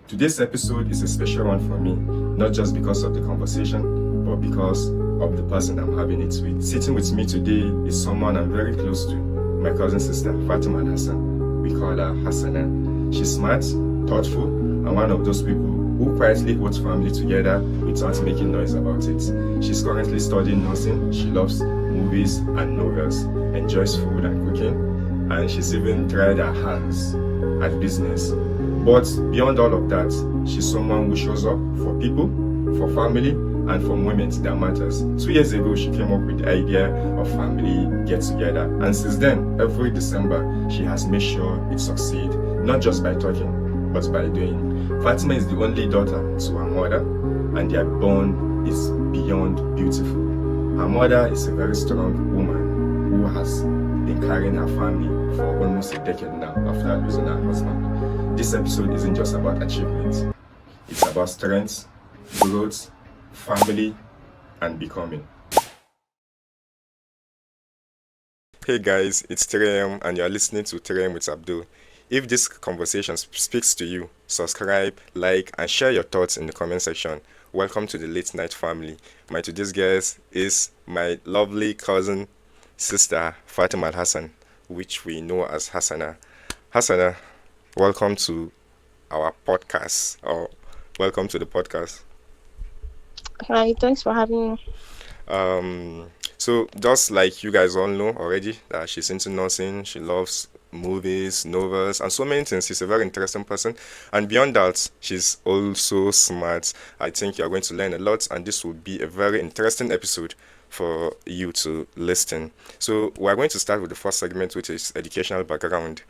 Today's episode is a special one for me, not just because of the conversation, but because of the person I'm having it with. Sitting with me today is someone I'm very close to, my cousin sister, Fatima Hassan. We call her Hasana. She's smart, thoughtful, and one of those people who quietly holds family together without making noise about it. She's currently studying nursing. She loves movies and novels, enjoys food and cooking, and she's even tried her hands at business. But beyond all of that, she's someone who shows up for people, for family, and for moments that matters. 2 years ago, she came up with the idea of family get-together, and since then, every December, she has made sure it succeeds, not just by talking, but by doing. Fatima is the only daughter to her mother, and their bond is beyond beautiful. Her mother is a very strong woman who has been carrying her family for almost a decade now after losing her husband. This episode isn't just about achievements. It's about strength, growth, family, and becoming. Hey guys, it's 3am and you're listening to 3am with Abdul. If this conversation speaks to you, subscribe, like, and share your thoughts in the comment section. Welcome to the late night family. My today's guest is my lovely cousin, sister Fatima Hassan, which we know as Hasana. Hasana, welcome to our podcast, or welcome to the podcast. Hi, thanks for having me. So just like you guys all know already, that she's into nursing, she loves movies, novels, and so many things. She's a very interesting person, and beyond that, she's also smart. I think you're going to learn a lot, and this will be a very interesting episode for you to listen. So we're going to start with the first segment, which is educational background.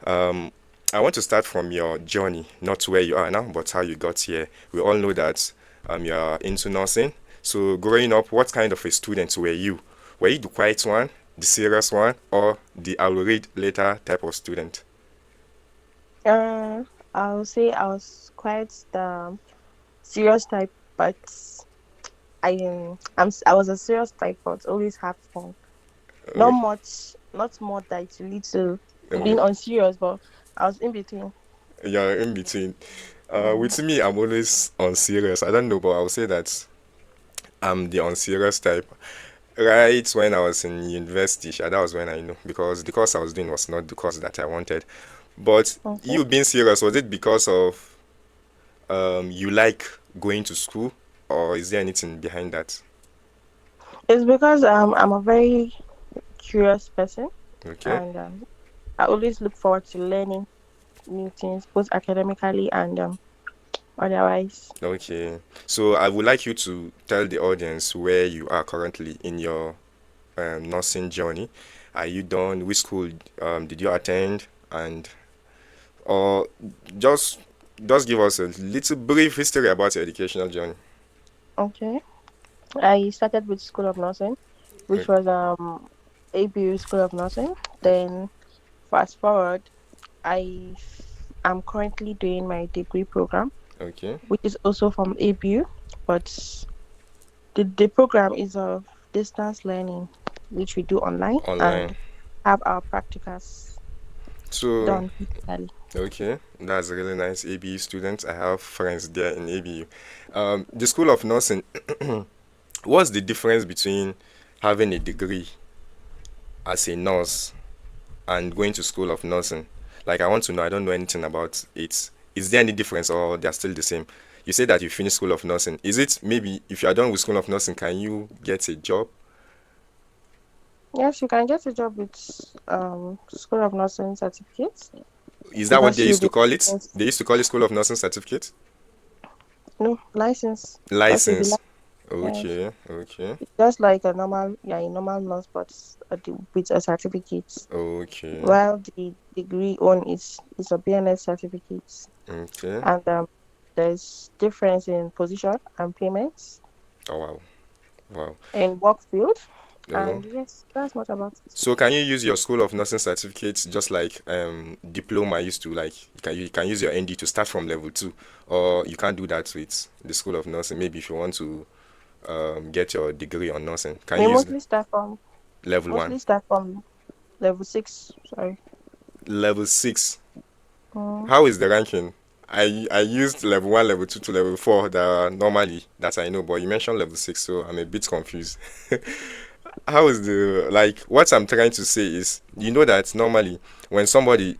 Um, I want to start from your journey, not where you are now, but how you got here. We all know that you're into nursing. So growing up, what kind of a student were you? Were you the quiet one, the serious one, or the I'll read later type of student? Uh, I'll say I was quite the serious type, but I was a serious type, but always have fun. Not Oh, much, not more that to lead to being oh, unserious, but I was in between. you're in between. Mm. With me, I'm always unserious. I don't know, but I'll say that I'm the unserious type. Right when I was in university, that was when I know, because the course I was doing was not the course that I wanted. But Okay. you being serious, was it because of you like going to school, or is there anything behind that? It's because I'm a very curious person, Okay, and I always look forward to learning new things, both academically and otherwise. okay. So I would like you to tell the audience where you are currently in your nursing journey. Are you done? Which school did you attend? And or just just give us a little brief history about your educational journey. Okay. I started with School of Nursing, which was ABU School of Nursing. Then fast forward, am currently doing my degree program, Okay, which is also from ABU, but the program is of distance learning, which we do online online. and have our practicals So done physically. okay, that's really nice. ABU students, I have friends there in ABU. The School of Nursing. What's the difference between having a degree as a nurse and going to school of nursing? Like, I want to know. I don't know anything about it. Is there any difference, or they're still the same? You say that you finished school of nursing. Is it maybe if you are done with school of nursing, can you get a job? Yes, you can get a job with School of Nursing certificates Is that what they because you'll used to be call it? licensed. They used to call it school of nursing certificate. No license because you'll be License. licensed. Okay, okay, Just like a normal, yeah, a normal nurse, but with a certificate. okay, While the degree on is a BNS certificate, okay. and there's difference in position and payments Oh wow, wow. in work field, Oh. and yes, that's much about it. So can you use your School of Nursing certificates just like diploma used to, like you can use your ND to start from level 2, or you can't do that with the School of Nursing? Maybe if you want to get your degree on nursing, can We you use level 1? mostly start from level 6. Sorry. Level 6. Mm. How is the ranking? I used level 1, level 2 to level 4 that are normally that I know, but you mentioned level 6, so I'm a bit confused. How is the like what I'm trying to say is you know that normally when somebody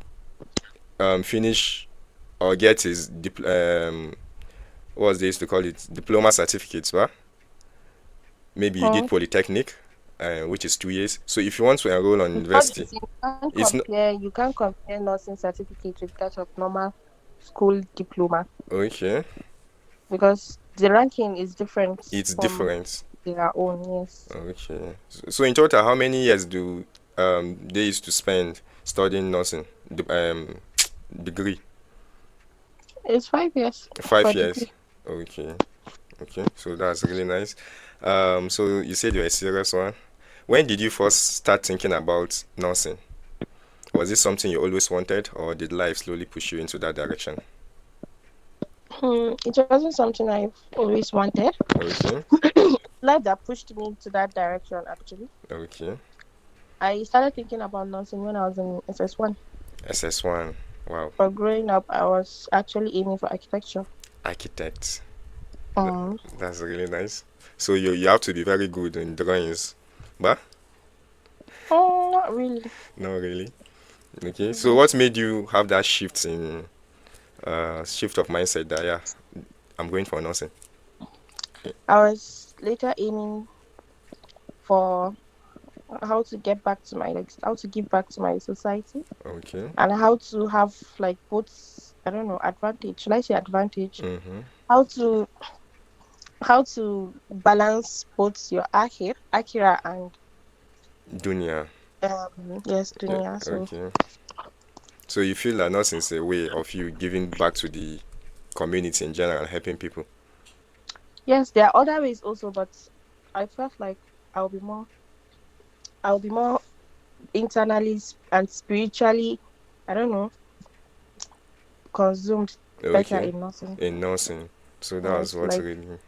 finish or get his what they used to call it diploma certificates, right? Maybe you did Mm. polytechnic, which is 2 years. So if you want to enroll on It's not the university, same. You can't it's not compare. You can't compare nursing certificate with that of normal school diploma okay. because the ranking is different It's from different. their own. Yes, Okay. So in total, how many years do they used to spend studying nursing degree? it's 5 years Five for years. degree. Okay. Okay. So that's really nice. So you said you're a serious one. When did you first start thinking about nursing? Was this something you always wanted, or did life slowly push you into that direction? It wasn't something I've always wanted. Okay. Life that pushed me into that direction. Actually, Okay. I started thinking about nursing when I was in SS1. SS1. Wow. But growing up, I was actually aiming for architecture. Architect. Th- Um, That's really nice. So you have to be very good in drawings, but not really. not really. Okay. So No. what made you have that shift of mindset that yeah, I'm going for nursing? I was later aiming for how to get back to my like how to give back to my society Okay. and how to have like both I don't know advantage. Should I say advantage? Mm-hmm. How to balance both your akira and Dunya. yes dunya. So Okay. So you feel that nursing is a way of you giving back to the community in general and helping people. yes, there are other ways also, but I felt like I'll be more I'll be more internally and spiritually I don't know consumed better Okay. in nursing. In nursing. So that's Yes, what like really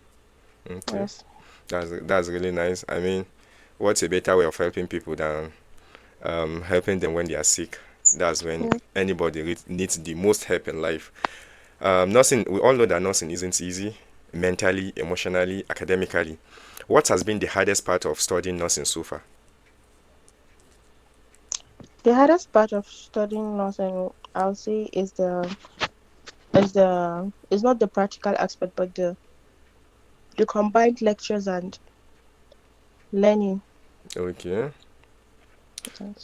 okay. yes, That's really nice. I mean, what's a better way of helping people than helping them when they are sick? That's when yeah. anybody needs the most help in life. Nursing, we all know that nursing isn't easy mentally, emotionally, academically. What has been the hardest part of studying nursing so far? The hardest part of studying nursing, I'll say, is not the practical aspect, but the combined lectures and learning. Okay.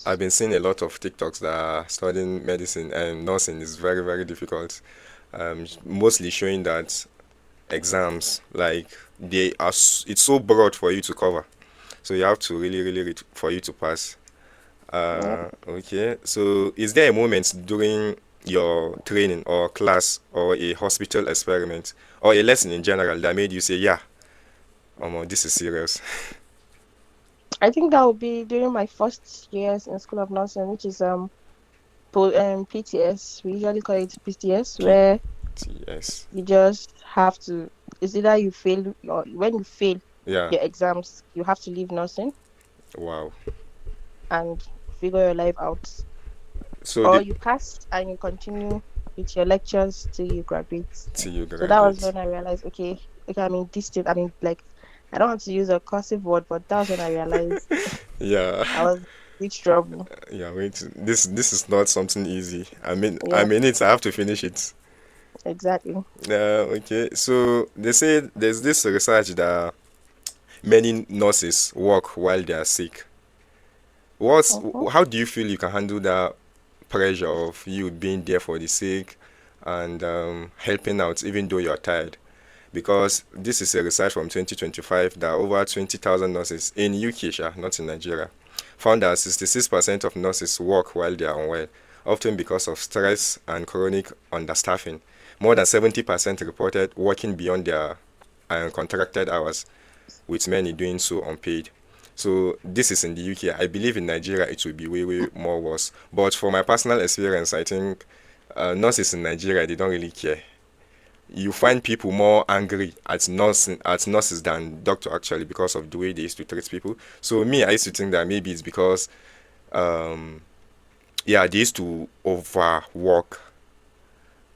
I've Yes. been seeing a lot of TikToks that are studying medicine and nursing is very, very difficult. Mostly showing that exams, like it's so broad for you to cover. So you have to really, really read for you to pass. Yep. Okay. So is there a moment during your training or class or a hospital experiment or a lesson in general that made you say, yeah, this is serious? I think that would be during my first years in School of Nursing, which is PTS. We usually call it PTS, where PTS. you just have to. It's either you fail or when you fail Yeah. your exams, you have to leave nursing Wow. and figure your life out, So or the you pass and you continue with your lectures till you graduate. till you So that was graduate. when I realized, okay, I mean this thing. I mean, like, I don't want to use a cursive word, but that was when I realized Yeah. I was in big trouble. Yeah, wait. This is not something easy. I Yeah, mean it. I have to finish it. exactly. Okay. So they say there's this research that many nurses work while they are sick. What's Mm-hmm. how do you feel you can handle that pressure of you being there for the sick and helping out even though you're tired? Because this is a research from 2025 that over 20,000 nurses in UK, not in Nigeria, found that 66% of nurses work while they are unwell, often because of stress and chronic understaffing. More than 70% reported working beyond their contracted hours, with many doing so unpaid. So this is in the UK. I believe in Nigeria it will be way, way more worse. But for my personal experience, I think nurses in Nigeria, they don't really care. You find people more angry at nurses than doctor actually because of the way they used to treat people. So me, I used to think that maybe it's because yeah, they used to overwork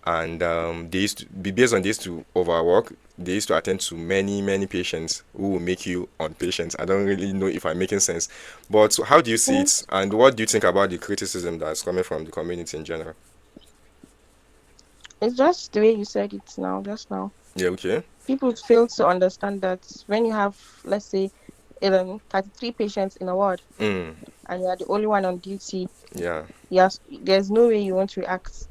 and they used to be based on this to overwork. They used to attend to many patients who will make you impatient. I don't really know if I'm making sense, but how do you see Mm. it, and what do you think about the criticism that's coming from the community in general? It's just the way you said it now, just now. Yeah, okay. People fail to understand that when you have, let's say, 33 patients in a ward Mm, and you are the only one on duty, yeah. yes, there's no way you want to react.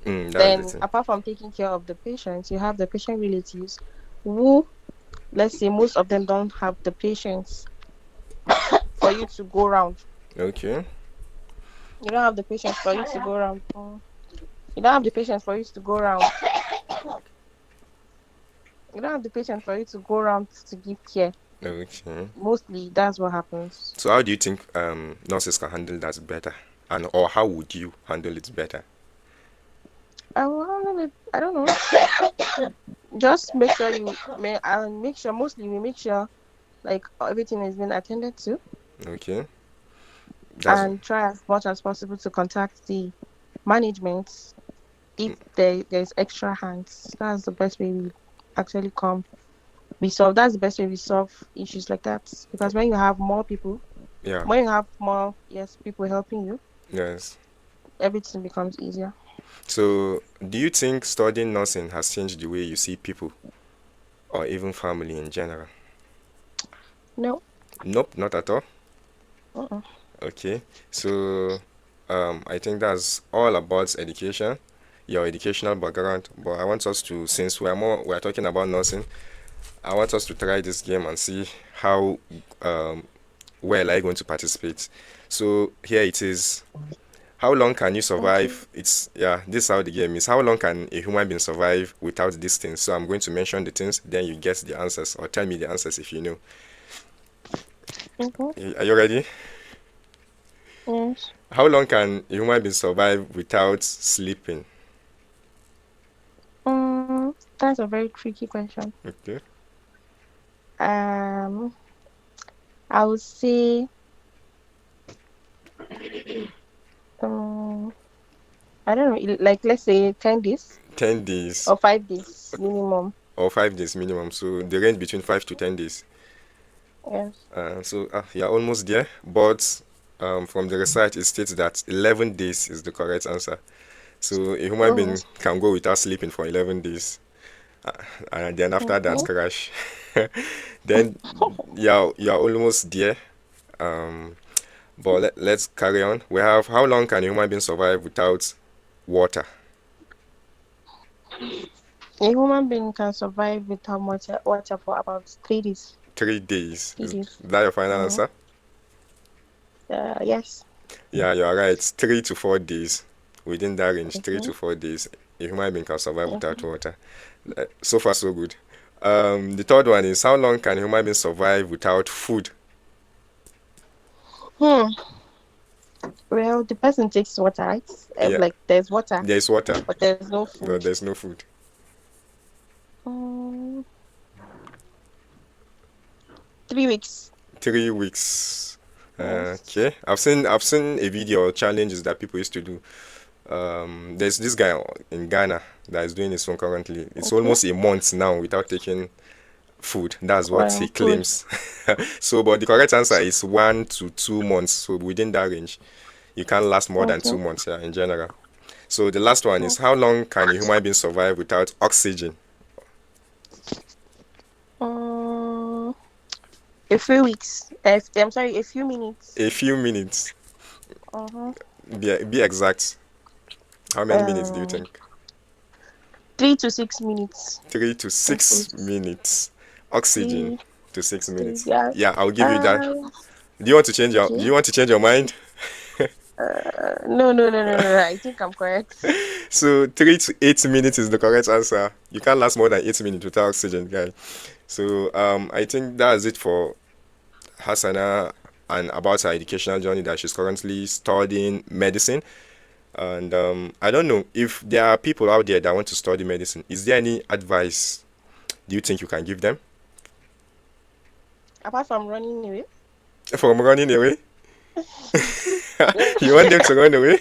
That's the Then, thing. apart from taking care of the patients, you have the patient relatives who, let's say, most of them don't have the patience for you to go around. Okay. You don't have the patience for you to go around. You don't have the patience for you to go around. You don't have the patience for you to go around to give care. Okay. Mostly, that's what happens. So how do you think nurses can handle that better, and or how would you handle it better? I will handle it. I don't know. Just make sure make sure, mostly we make sure like everything is being attended to, Okay. That's and try as much as possible to contact the management if there's extra hands. That's the best way we actually come. We solve. That's the best way we solve issues like that. Because when you have more people, yeah. when you have more, yes, people helping you, Yes. everything becomes easier. So do you think studying nursing has changed the way you see people or even family in general? No. Nope, not at all. Uh-uh. Okay. So I think that's all about education, your educational background. But I want us to, since we're talking about nursing, I want us to try this game and see how um, well are you going to participate. So here it is. How long can you Okay. survive? It's yeah, this is how the game is. How long can a human being survive without these things? So I'm going to mention the things, then you guess the answers or tell me the answers if you know. Mm-hmm. Are you ready? Yes. How long can a human being survive without sleeping? That's a very tricky question. Okay. Um, I would say, um, I don't know, like let's say 10 days 10 days or 5 days minimum. or 5 days minimum. So the range between 5 to 10 days. Yes. You're almost there, but from the research, it states that 11 days is the correct answer. So a human Oh. being can go without sleeping for 11 days, uh, and then after that Mm-hmm. crash. Then you're almost there. Um, but let's carry on. We have how long can a human being survive without water? A human being can survive without water for about 3 days. 3 days. Three Is days. that your final Mm-hmm. answer? Yes. Yeah, you are right. 3 to 4 days. Within that range, three Mm-hmm. to four days, a human being can survive without Mm-hmm. water. So far, so good. The third one is how long can a human being survive without food? Hmm. Well, the person takes water, right? Yeah, Like there's water, there is water, but there's no but food. there's no food. Mm, 3 weeks. 3 weeks. Yes. Okay, I've seen a video or challenges that people used to do. There's this guy in Ghana that is doing his one currently. It's Okay. almost a month now without taking food. That's what he Food. claims. So, but the correct answer is 1 to 2 months. So within that range, you can't last more than Okay. 2 months, yeah, in general. So the last one is Mm. how long can a human being survive without oxygen? Um, a few weeks. I'm sorry, a few minutes. A few minutes. Uh-huh. Be exact. How many minutes do you Um, think? 3 to 6 minutes. Three to Okay. six minutes. Oxygen Three, to six three. minutes. Yeah. Yeah, I'll give you that. Uh, Do okay. you want to change your mind? No, no, no, no, no, no. I think I'm correct. So 3 to 8 minutes is the correct answer. You can't last more than 8 minutes without oxygen, guy. So I think that's it for Hasana and about her educational journey that she's currently studying medicine. And I don't know if there are people out there that want to study medicine. Is there any advice do you think you can give them Apart from running away. from running away? You want them to run away?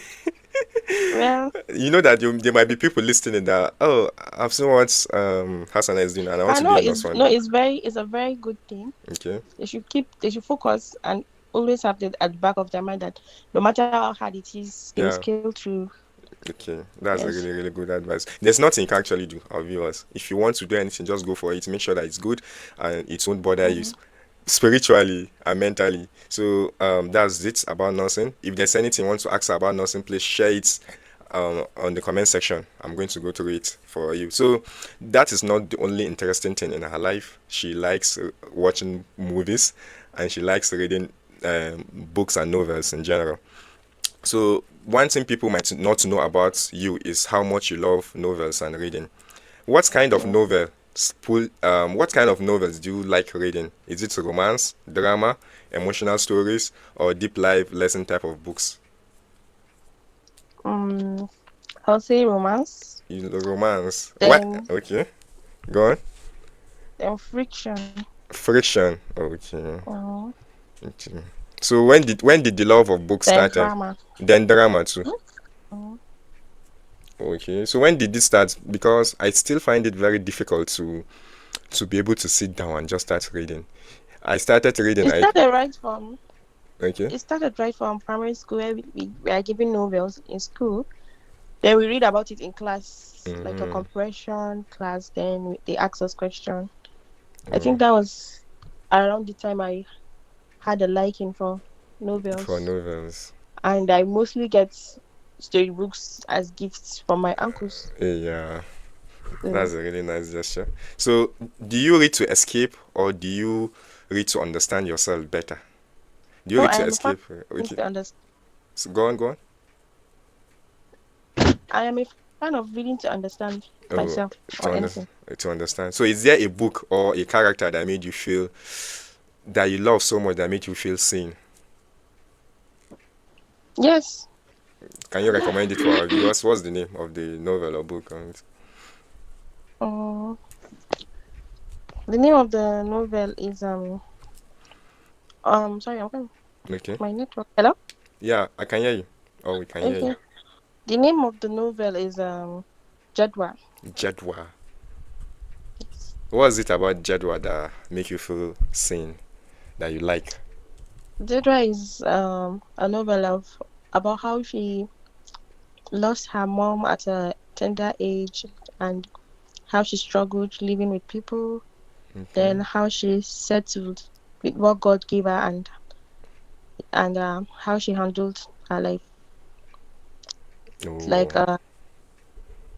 Well, You know that there might be people listening that, oh, I've seen what Hasana is doing and I want I to be know a nurse it's one no, day. it's a very good thing. Okay. They should focus and always have it at the back of their mind that no matter how hard it is, they will Yeah. scale through. Okay, that's a Yes. really, really good advice. There's nothing you can actually do, our viewers. If you want to do anything, just go for it. Make sure that it's good and it won't bother you Mm-hmm. spiritually and mentally. So that's it about nursing. If there's anything you want to ask about nursing, please share it on the comment section. I'm going to go through it for you. So that is not the only interesting thing in her life. She likes watching movies and she likes reading books and novels in general. So one thing people might not know about you is how much you love novels and reading. What kind of novel? What kind of novels do you like reading? Is it romance, drama, emotional stories, or deep life lesson type of books? Um, I'll say romance, Romance. What? then Okay, go on. friction, Friction. Okay. uh, Okay. So when did the love of books then started? drama. Then drama too. Uh, Okay. So when did this start? Because I still find it very difficult to be able to sit down and just start reading. I started reading. it I started right from okay. it started right from primary school where we are given novels in school. Then we read about it in class, like a Mm-hmm. comprehension class. Then they ask us question. I Oh, think that was around the time I had a liking for for novels, novels. and I mostly get storybooks as gifts from my uncles. Yeah, So, that's a really nice gesture. So, do you read to escape or do you read to understand yourself better? Do you no, read I to am a fan escape? of reading Okay, to understand. so go on, go on. I am a fan of reading to understand myself Oh, or to under, anything. to understand. So, is there a book or a character that made you feel that you love so much that made you feel seen? Yes. Can you recommend it for our viewers? What's the name of the novel or book? Um, the name of the novel is sorry, I'm going Okay. my network. Hello. Yeah, I can hear you. Oh, we can hear you. Okay. The name of the novel is Jadwa. Jedwa. Yes. What is it about Jedwa that make you feel seen, that you like? Jadwa is a novel of about how she lost her mom at a tender age and how she struggled living with people, Okay. then how she settled with what God gave her and how she handled her life. Like Oh,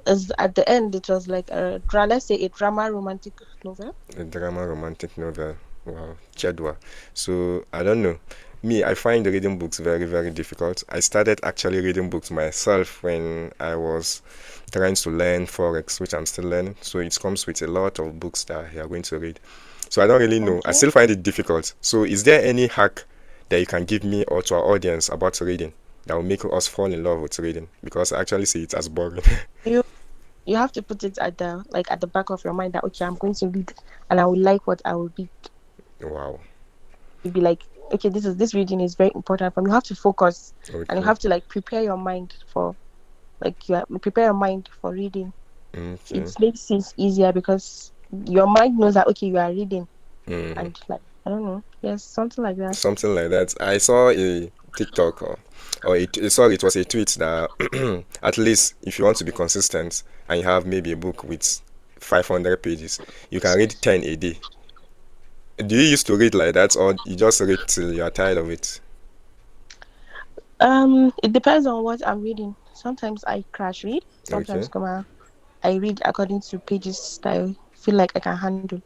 as at the end it was like let's say a drama romantic novel. a drama romantic novel. Wow, Jedwa. So I don't know. Me, I find reading books very, very difficult. I started actually reading books myself when I was trying to learn Forex, which I'm still learning. So it comes with a lot of books that you are going to read. So I don't really know. I Okay. still find it difficult. So is there any hack that you can give me or to our audience about reading that will make us fall in love with reading? Because I actually see it as boring. You you have to put it at the at the back of your mind that okay, I'm going to read and I will like what I will read. Wow. You'll be like, okay, this reading is very important for me. You have to focus and you Okay. have to prepare your mind for prepare your mind for reading. It Okay. makes it easier because your mind knows that okay, you are reading Mm. and I don't know. Yes, something like that. Something like that. I saw a TikTok sorry, it was a tweet that at least if you want to be consistent and you have maybe a book with 500 pages, you can read 10 a day. Do you used to read like that or you just read till you are tired of it? It depends on what I'm reading. Sometimes I crash read. Okay. Sometimes come on, I read according to pages that I feel like I can handle.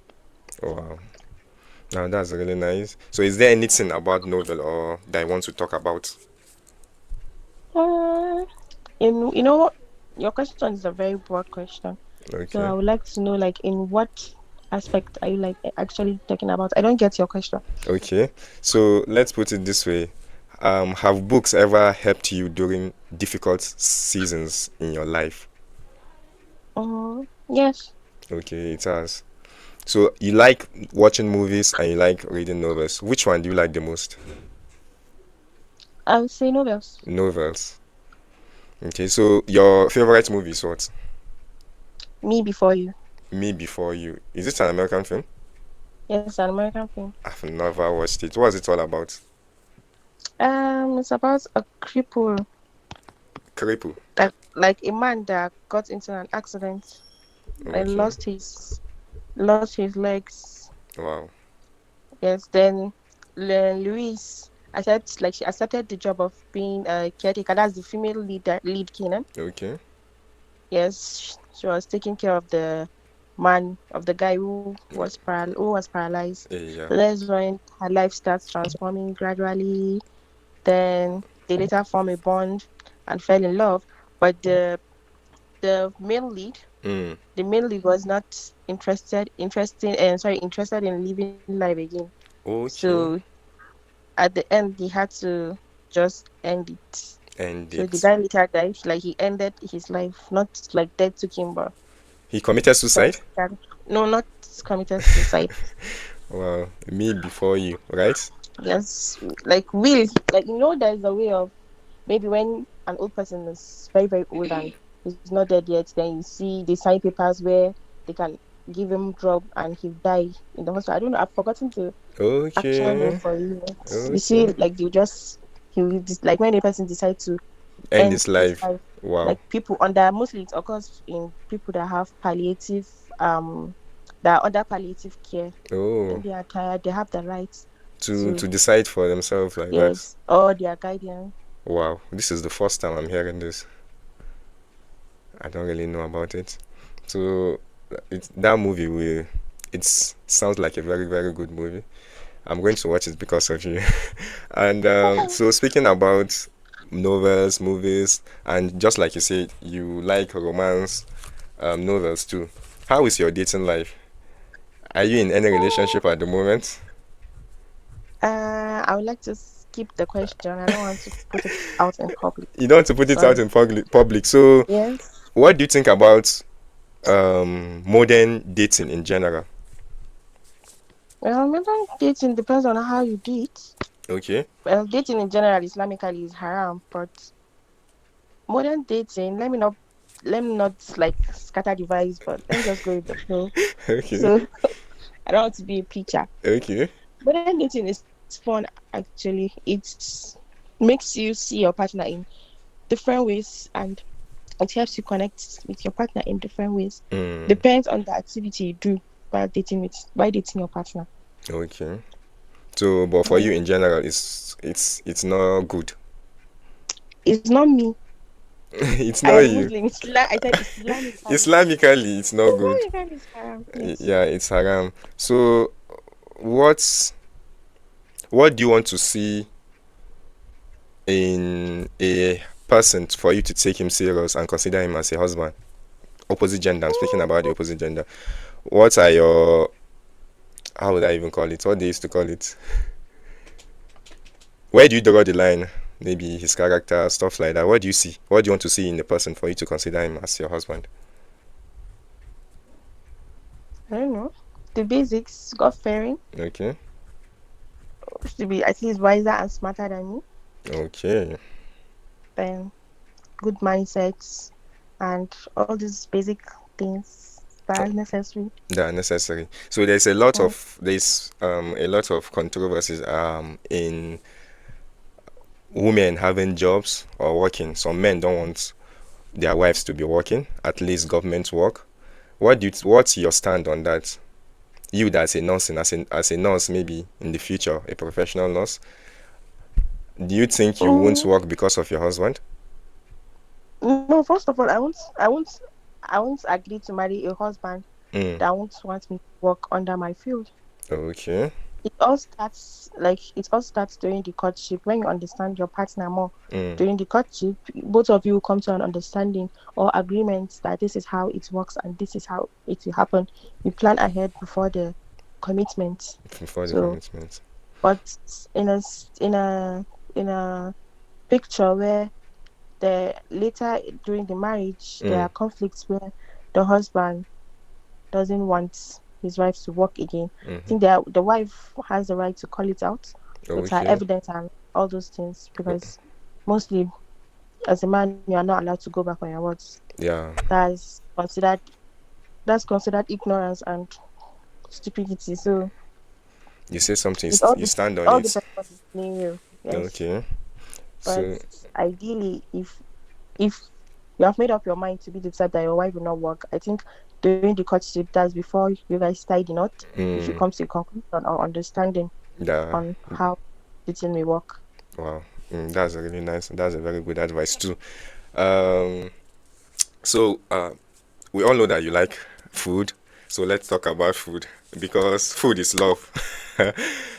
Wow. Now that's really nice. So is there anything about novel or that I want to talk about? Uh, you know what? Your question is a very broad question. So I Okay. would like to know in what aspect are you actually talking about? I don't get your question. Okay. So let's put it this way. Have books ever helped you during difficult seasons in your life? Yes, Okay, it has. So you like watching movies and you like reading novels. Which one do you like the most? I would say novels. Novels. Okay, so your favorite movie is what? Me Before You. Me Before You. Is it an American film? Yes, an American film. I've never watched it. What is it all about? It's about a cripple, Cripple. like a man that got into an accident and Okay. lost his legs. Wow. Yes, then Louise accepted the job of being a caretaker. That's the female lead Kenan. Okay. Yes, she was taking care of the man of the guy who was paralyzed. So Yeah. that's when her life starts transforming gradually. Then they later form a bond and fell in love. But the male lead, Mm. the male lead was not interested in living life again. So Okay. at the end, he had to just end it. And So the it. guy later died. Like he ended his life, not like death took him, but He committed suicide? no, not committed suicide. Wow. Me Before You, right? Yes, like there's a way of maybe when an old person is very very old and he's not dead yet, then you see they sign papers where they can give him drug and he die in the hospital. I don't know. I've forgotten the actual name Okay. for you. You see, Okay. like like when a person decide to End end his his life. life, Wow. like people under mostly it occurs in people that have palliative that are under palliative care. When Oh. they are tired, they have the right To to decide for themselves like that. yes, or their guardian. Wow. This is the first time I'm hearing this. I don't really know about it. So that movie will it sounds like a very very good movie. I'm going to watch it because of you. And so speaking about novels, movies, and just like you said, you like romance novels too. How is your dating life? Are you in any relationship at the moment? I would like to skip the question. I don't want to put it out in public. You don't want to put it out Sorry. in public. So, Yes. what do you think about modern dating in general? Well, modern dating depends on how you date. Okay. Well, dating in general, Islamically, is haram, but modern dating, let me not like scatter the vibes, but let me just go with the flow. Okay. So I don't want to be a preacher. Okay. Modern dating is fun actually. Makes you see your partner in different ways and it helps you connect with your partner in different ways. Mm, Depends on the activity you do by dating your partner. okay. So, but for you Yeah. in general, it's not good. It's not me. It's I not am you. Muslim. I said Islamically. Islamically, it's not good. Islamically is haram. Yes. Yeah, it's haram. So, what's what do you want to see in a person for you to take him serious and consider him as a husband? Opposite gender. I'm speaking about the opposite gender. What are your how would I even call it? What they used to call it? Where do you draw the line? Maybe his character, stuff like that. What do you see? What do you want to see in the person for you to consider him as your husband? I don't know. The basics, God fearing, Okay. should be at least wiser and smarter than me. Okay. Then good mindsets and all these basic things that are necessary. That are necessary. So Mm. there's a lot of controversies in women having jobs or working. Some men don't want their wives to be working, at least government work. What's your stand on that? You that's a nurse and as a nurse maybe in the future, a professional nurse, do you think you won't Mm, work because of your husband? no, first of all, I won't agree to marry a husband Mm. that won't want me to work under my field. Okay. It all starts during the courtship when you understand your partner more. Mm. During the courtship, both of you come to an understanding or agreement that this is how it works and this is how it will happen. You plan ahead before the commitment. Before the So, commitment. but in a picture where the later during the marriage there Mm. are conflicts where the husband doesn't want his wife to work again. I Mm-hmm. think that the wife has the right to call it out with her Okay. evidence and all those things because mostly as a man, you are not allowed to go back on your words. Yeah. That's considered that's considered ignorance and stupidity. So You say something, it you stand on all it. depends on the scenario. Yes, Okay. but So, ideally, if you have made up your mind to be the type that your wife will not work, I think during the courtship, that's before you guys tie the knot, you should mm, come to a conclusion or understanding yeah. on how the thing may work. Wow. That's a really nice. That's a very good advice too. Um. So, we all know that you like food. So let's talk about food because food is love.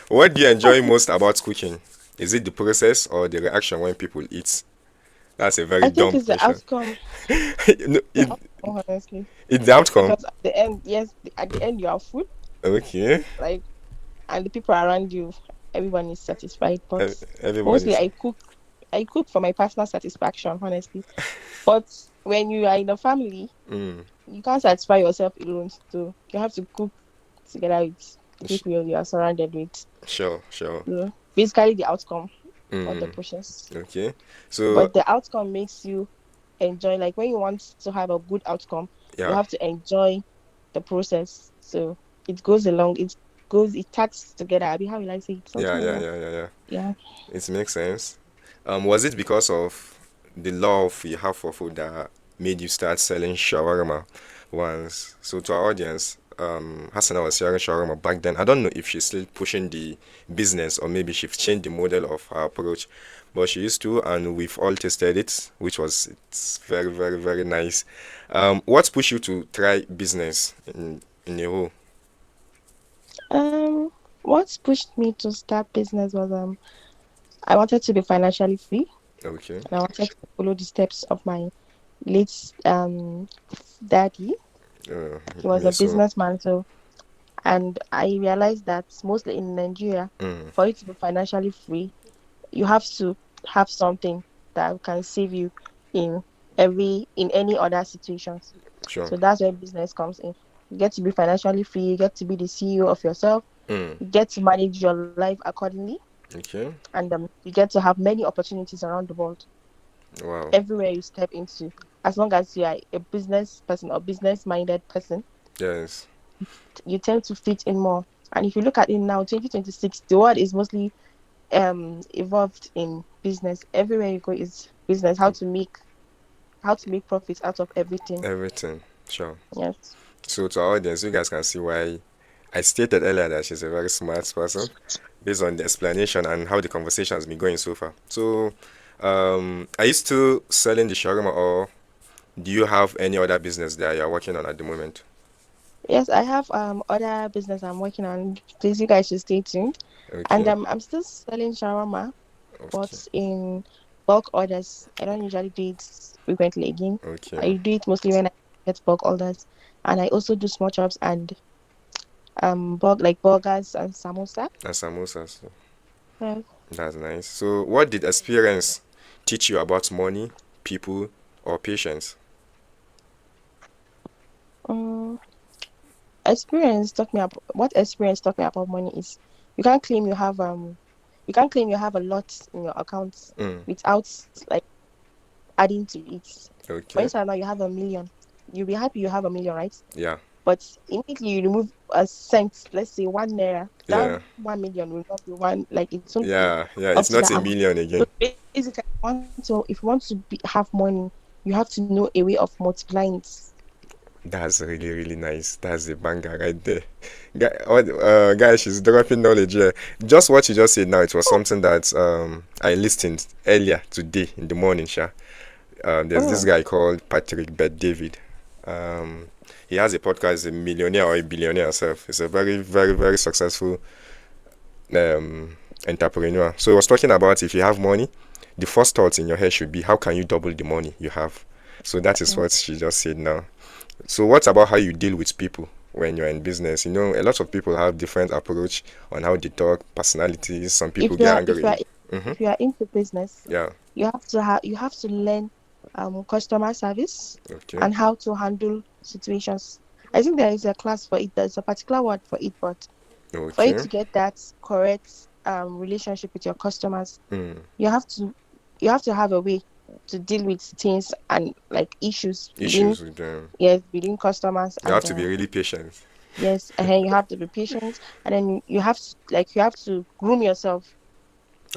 What do you enjoy most about cooking? Is it the process or the reaction when people eat? That's a very I think dumb it's the question. outcome. No, The outcome, honestly, it's the outcome. because at the end, yes, at the end you have food, Okay. like, and the people around you, everyone is satisfied. But mostly, Everybody's. I cook for my personal satisfaction, honestly. But when you are in a family, Mm, you can't satisfy yourself alone. So you have to cook together with the sh- people you are surrounded with. sure, sure. So basically, the outcome, not the Mm, process. okay. So, But the outcome makes you enjoy. Like when you want to have a good outcome, you yeah. have to enjoy the process. So it goes along. It tags together. I mean, how will I say it? Yeah, Something like yeah, that. yeah, yeah, yeah. Yeah. It makes sense. Was it because of the love you have for food that made you start selling shawarma once? So to our audience, Hasana was selling shawarma back then. I don't know if she's still pushing the business or maybe she's changed the model of her approach, but she used to, and we've all tasted it, which was it's very, very, very nice. What pushed you to try business in a whole? Um, what pushed me to start business was I wanted to be financially free, Okay, and I wanted to follow the steps of my late daddy. uh, He was me a so. businessman, so, and I realized that mostly in Nigeria, Mm, for you to be financially free, you have to have something that can save you in in any other situations. sure. So that's where business comes in. You get to be financially free, you get to be the CEO of yourself, Mm, you get to manage your life accordingly, okay. and you get to have many opportunities around the world Wow. everywhere you step into. As long as you are a business person or business minded person, Yes. you tend to fit in more. And if you look at it now, 2026, the world is mostly evolved in business. Everywhere you go is business. How to make profits out of everything. Everything. Sure. Yes. So to our audience, you guys can see why I stated earlier that she's a very smart person based on the explanation and how the conversation has been going so far. So, are you still selling the shawarma or do you have any other business that you're working on at the moment? Yes, I have other business I'm working on. Please, you guys should stay tuned. And Okay. I'm still selling shawarma, but Okay. in bulk orders. I don't usually do it frequently again. Okay. I do it mostly when I get bulk orders, and I also do small chops and bulk like burgers and samosa. And samosas. Yes. That's nice. So, what did experience teach you about money, people, or patience? Um, experience taught me about what experience taught me about money is you can't claim you have you can't claim you have a lot in your account Mm. without like adding to it. For Okay. instance, now you have 1 million. You'll be happy you have 1 million, right? Yeah. But immediately you remove a cent, let's say 1 naira, that Yeah. 1 million will not be one, like it won't be Yeah. Yeah. up It's to not that a amount. million So again. basically, if you want to have money, you have to know a way of multiplying it. That's really, really nice. That's a banger right there. Guys, she's dropping knowledge here. Just what you just said now, it was something that I listened earlier today in the morning, Sha. There's this Mm. guy called Patrick Bet David. Um, he has a podcast, a millionaire or a billionaire himself. He's a very, very, very successful um, entrepreneur. So he was talking about if you have money, the first thought in your head should be how can you double the money you have. So that is what she just said now. So what about how you deal with people when you're in business? You know, a lot of people have different approach on how they talk, personalities. Some people if you get are if you are angry. Mm-hmm. if you are into business, Yeah. you have to learn customer service Okay. and how to handle situations. I think there is a class for it. There's a particular word for it, but for you Okay. to get that correct relationship with your customers, Mm. you have to you have to have a way. to deal with things and like issues within, Issues with them. yes, within customers. You have And to be really patient. yes, and you have to be patient, and then you have to like you have to groom yourself.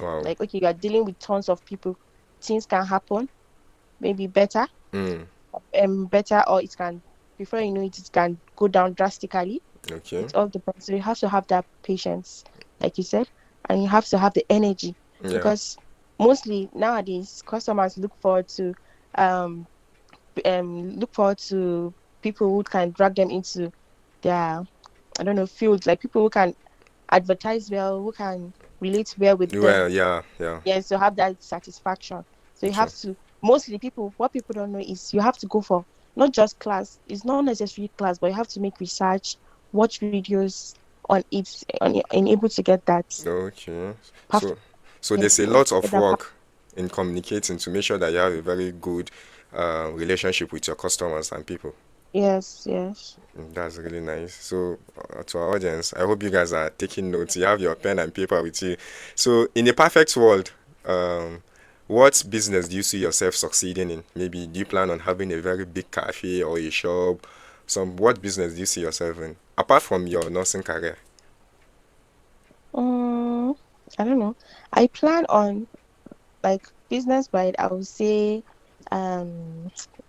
Wow. Like, okay, you are dealing with tons of people, things can happen, maybe better, Mm. better, or it can, before you know it, it can go down drastically. Okay. It all depends. So you have to have that patience, like you said, and you have to have the energy, Yeah. because mostly nowadays customers um look forward to people who can drag them into their, I don't know, fields, like people who can advertise well, who can relate well with them. Well, yeah, yeah. Yes, to have that satisfaction. So you Okay. have to, mostly people, what people don't know is you have to go for not just class. It's not necessarily class, but you have to make research, watch videos on it, and able to get that Okay. perfect. So, so Yes, there's a to lot get of that work in communicating to make sure that you have a very good relationship with your customers and people. yes, yes. That's really nice. So, to our audience, I hope you guys are taking notes. You have your pen and paper with you. So, in a perfect world, um, what business do you see yourself succeeding in? Maybe do you plan on having a very big cafe or a shop? What business do you see yourself in apart from your nursing career? um I don't know. I plan on, like, business wise, I would say,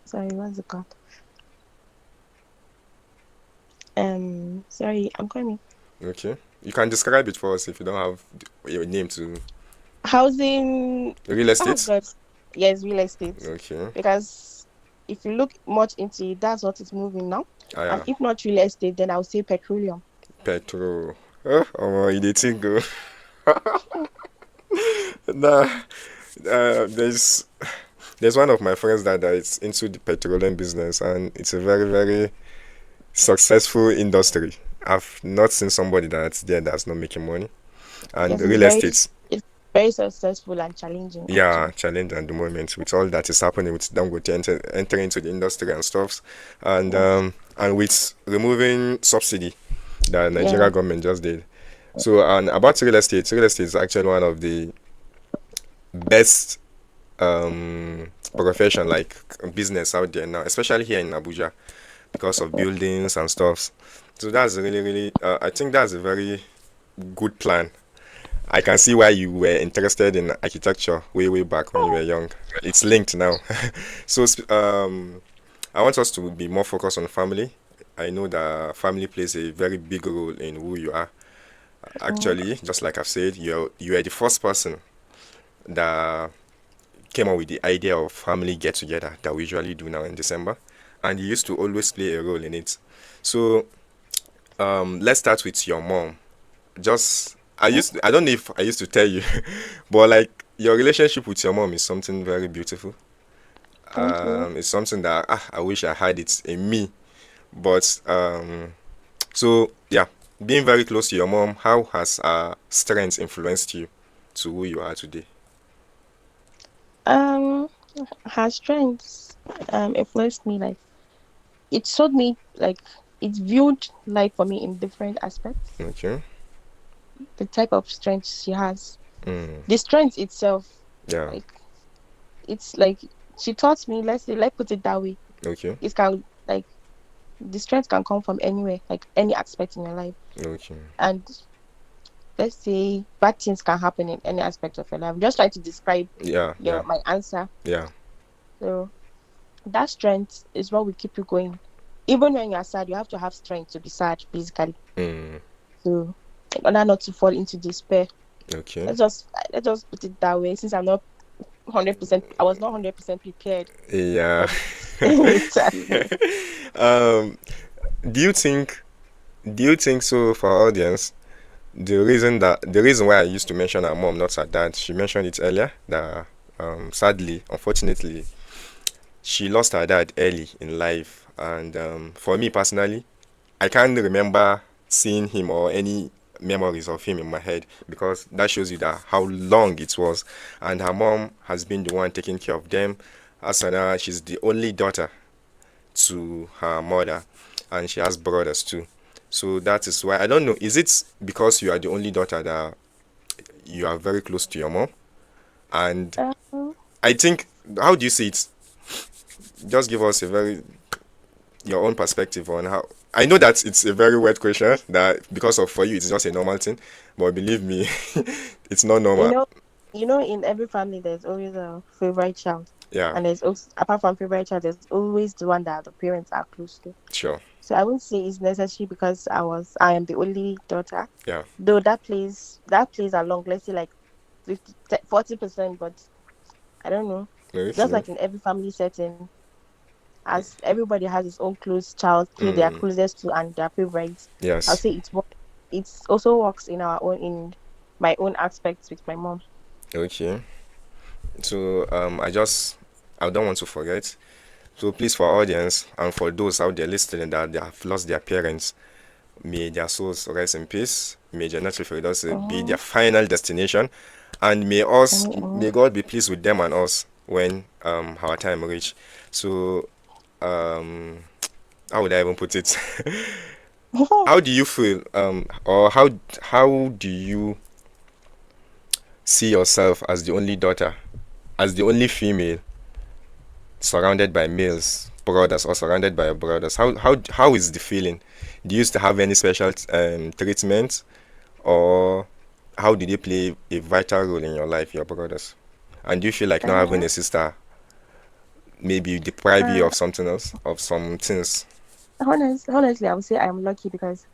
sorry, what's it called? Sorry, I'm coming. Okay, you can describe it for us if you don't have your name to Housing. real Oh estate. God, yes, real estate. Okay, Because if you look much into it, that's what is moving now. ah And yeah, if not real estate, then I would say petroleum. petrol. Oh, you dey think go. Nah, there's one of my friends that is into the petroleum business, and it's a very, very successful industry. I've not seen somebody that's there that's not making money. And Yes, real estate, it's very successful and challenging yeah, actually. challenge at the moment with all that is happening with Dangote entering into the industry and stuff, Yes. and with removing subsidy that Nigeria Yeah. government just did. So, and about real estate is actually one of the best profession like business out there now, especially here in Abuja because of buildings and stuff. So that's really, really, I think that's a very good plan. I can see why you were interested in architecture way, way back when you were young. It's linked now. So, I want us to be more focused on family. I know that family plays a very big role in who you are. Mm, Actually, just like I've said, you are the first person that came up with the idea of family get together that we usually do now in December, and you used to always play a role in it. So, let's start with your mom. Just I don't know if I used to tell you, but like your relationship with your mom is something very beautiful. thank you. It's something that I wish I had it in me. But so yeah, being very close to your mom, how has strength influenced you to who you are today? Um, her strengths influenced me, like it showed me, like it viewed life for me in different aspects. Okay. The type of strength she has, Mm, the strength itself, yeah. like it's like she taught me. Let's say, let's put it that way. Okay. It can, like, the strength can come from anywhere, like any aspect in your life. Okay. And let's say bad things can happen in any aspect of your life. I'm just trying to describe Yeah. your Yeah. my answer. Yeah. So that strength is what will keep you going. Even when you're sad, you have to have strength to be sad, basically. Mm, So in order not to fall into despair. okay. Let's just put it that way. Since I'm not 100%, I was not 100% prepared Yeah. for this. Exactly. um, do you think? Do you think so for our audience? The reason why I used to mention her mom, not her dad, she mentioned it earlier that sadly, unfortunately, she lost her dad early in life, and for me personally, I can't remember seeing him or any memories of him in my head because that shows you that how long it was, and her mom has been the one taking care of them. Hasana, she's the only daughter to her mother, and she has brothers too. So that is why I don't know. Is it because you are the only daughter that you are very close to your mom? And Um, I think how do you see it? Just give us a very your own perspective on how. I know that it's a very weird question that because of for you it's just a normal thing, but believe me, it's not You normal. know, in every family there's always a favorite child, Yeah, and there's also, apart from favorite child, there's always the one that the parents are close to. sure. So I wouldn't say it's necessary because I am the only daughter. Yeah, Though that plays along, let's say like 40%, but I don't know. Just okay. like in every family setting, as everybody has his own close child who they are Mm, closest to and their favorites. I'll yes. say it also works in my own aspects with my mom. Okay. So I don't want to forget. So please, for our audience and for those out there listening that they have lost their parents, may their souls rest in peace. May Jannat Firdaus be their Mm-hmm. final destination, and may God be pleased with them and us when our time reach. So um, how would I even put it? How do you feel? Or how do you see yourself as the only daughter, as the only female, surrounded by males, brothers, or surrounded by your brothers? How is the feeling? Do you used to have any special treatment, or how did they play a vital role in your life, your brothers? And do you feel like not having uh, a sister maybe deprive you uh, of something else, of some things? honestly, I would say I'm lucky because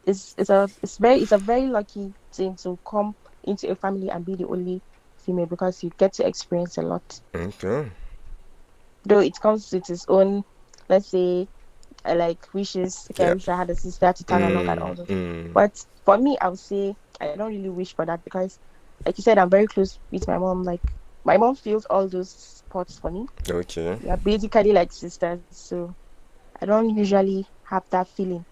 it's a very lucky thing to come into a family and be the only female because you get to experience a lot. Okay. Though it comes with its own, let's say, like wishes. Okay, I Yeah. wish I had a sister to tag along and all those. Mm. But for me, I would say I don't really wish for that because, like you said, I'm very close with my mom. Like my mom feels all those spots for me. Okay. We are basically like sisters, so I don't usually have that feeling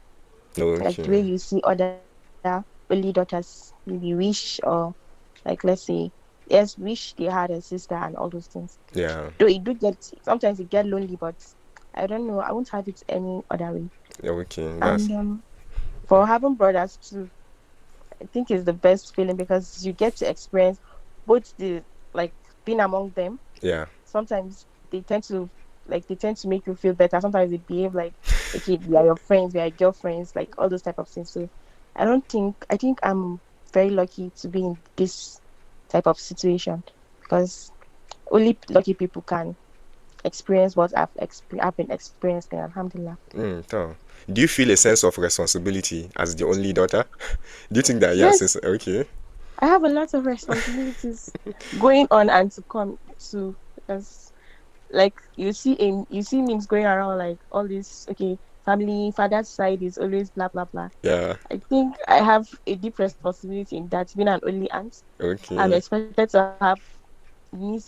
like the way Okay. you see other only daughters maybe wish or like let's say yes wish they had a sister and all those things. Yeah. Though it do get sometimes it get lonely, but I don't know. I won't have it any other way. Okay. And That's for having brothers too, I think is the best feeling because you get to experience both the like being among them. yeah. Sometimes they tend to make you feel better. Sometimes they behave like okay, we are your friends, we are your girlfriends, like all those type of things. So I think I'm very lucky to be in this type of situation because only lucky people can experience what I've been experiencing. Alhamdulillah. So, do you feel a sense of responsibility as the only daughter? Do you think that yes, Yes, it's okay? I have a lot of responsibilities going on and to come to because like you see memes going around like all this okay family father's side is always blah blah blah. Yeah. I think I have a deep responsibility in that being an only aunt. I'm Okay. expected to have nieces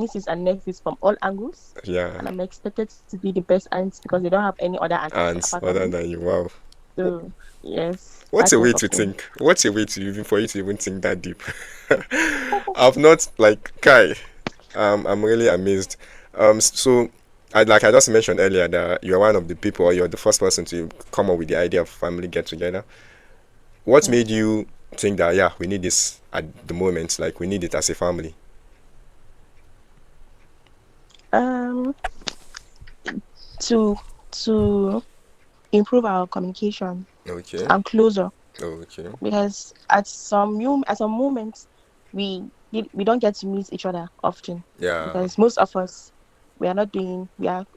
and nephews from all angles, and Yeah. I'm expected to be the best aunt because they don't have any other aunts And apart from other me. than you, wow. So yes, What's that a type way of to thing. think? What's a way to even for you to even think that deep? I've not like Kai. I'm really amazed. So I just mentioned earlier that you're one of the people, or you're the first person to come up with the idea of family get together. What made Yes. you think that yeah, we need this at the moment, like we need it as a family? Um, to to improve our communication Okay. and closer Okay. because at some moments we don't get to meet each other often Yeah. because most of us we are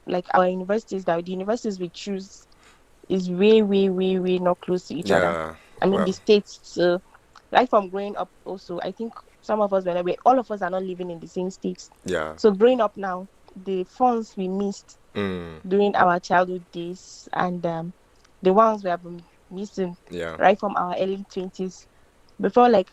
like our universities that the universities we choose is way way way way not close to each other. Yeah. I mean Wow. the states. So right from growing up also I think some of us we all of us are not living in the same states. Yeah. So growing up now the funds we missed Mm. during our childhood days and the ones we have been missing Yeah. right from our early 20s before like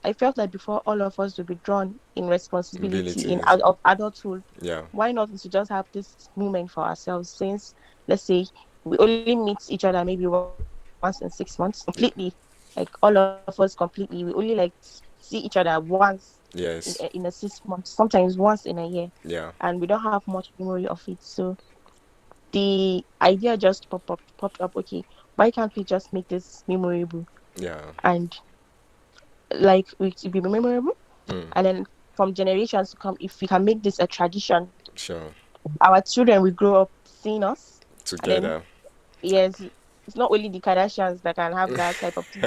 I felt like before all of us would be drawn in responsibility in Abilities. out of adulthood, Yeah. why not to just have this moment for ourselves since let's say we only meet each other maybe once in 6 months completely, like all of us completely we only like see each other once in a Yes. 6 months, sometimes once in a year, Yeah. and we don't have much memory of it. So the idea just popped up. Okay, why can't we just make this memorable Yeah. and like it be memorable, Mm. and then from generations to come, if we can make this a tradition, Sure. our children will grow up seeing us, and then Together. yes, it's not only the Kardashians that can have that type of thing.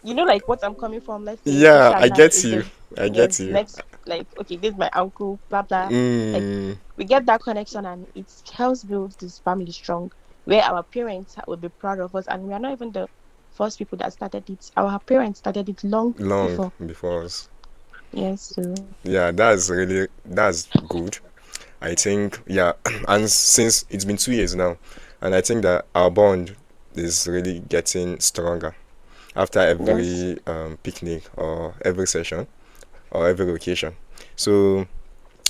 You know, like what I'm coming from. Let's say Yeah, sister I Hasana get is you. the, I get yes, you. next, like, okay, this is my uncle, blah blah. Like, Mm, we get that connection, and it helps build this family strong, where our parents will be proud of us, and we are not even the first people that started it. Our parents started it long long before. before us. Yes, so Yeah, that's good. I think, yeah, and since it's been 2 years now, and I think that our bond is really getting stronger after yes, every picnic or every session or every occasion. So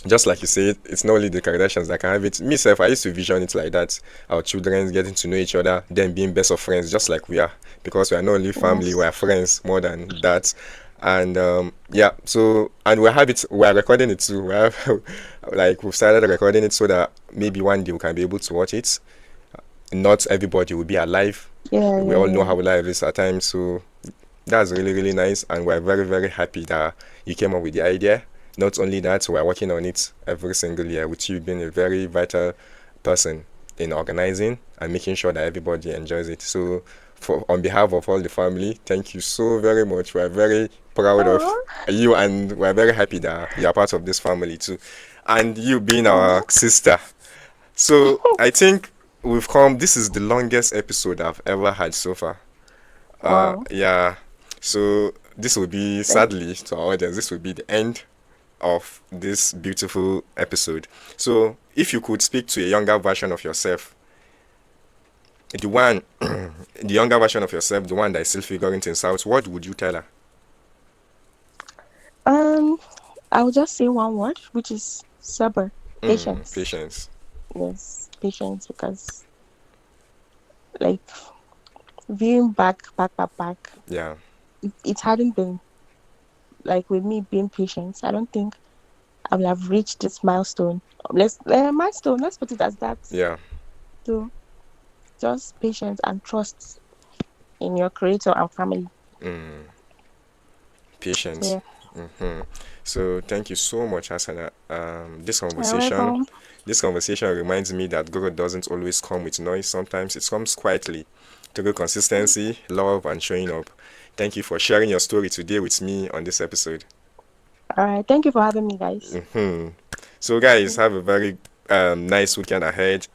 just like you said, it's not only the Kardashians that can have it. Myself, I used to vision it like that. Our children getting to know each other, then being best of friends, just like we are. Because we are not only family, we yes. are friends more than that. And yeah, so and we have it. We are recording it too. We have like we've started recording it so that maybe one day we can be able to watch it. Not everybody will be alive. Yeah, We yeah, all know yeah. how life is at times, so that's really nice, and we're very happy that you came up with the idea. Not only that, we're working on it every single year, with you being a very vital person in organizing and making sure that everybody enjoys it. So for on behalf of all the family, thank you so very much. We're very proud of Oh, you, and we're very happy that you're part of this family too, and you being our oh, sister. So I think we've come, this is the longest episode I've ever had so far. wow. Yeah. So this will be, Thank, sadly, to our audience, this will be the end of this beautiful episode. So if you could speak to a younger version of yourself, the one, the younger version of yourself, the one that is still figuring things out, what would you tell her? um, I will just say one word, which is sober, patience. Patience. Yes, patience, because like viewing back, Yeah. it hadn't been like with me being patient. I don't think I will have reached this milestone. Milestone. Let's put it as that. Yeah. So just patience and trust in your creator and family. So Patience. yeah, So thank you so much, Hasana. you're welcome. This conversation reminds me that growth doesn't always come with noise. Sometimes it comes quietly, through consistency, love, and showing up. Thank you for sharing your story today with me on this episode. All right, thank you for having me, guys. So, guys, have a very nice weekend ahead,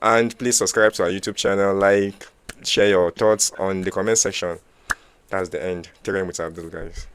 and please subscribe to our YouTube channel, like, share your thoughts on the comment section. That's the end. Terem with Abdul, guys.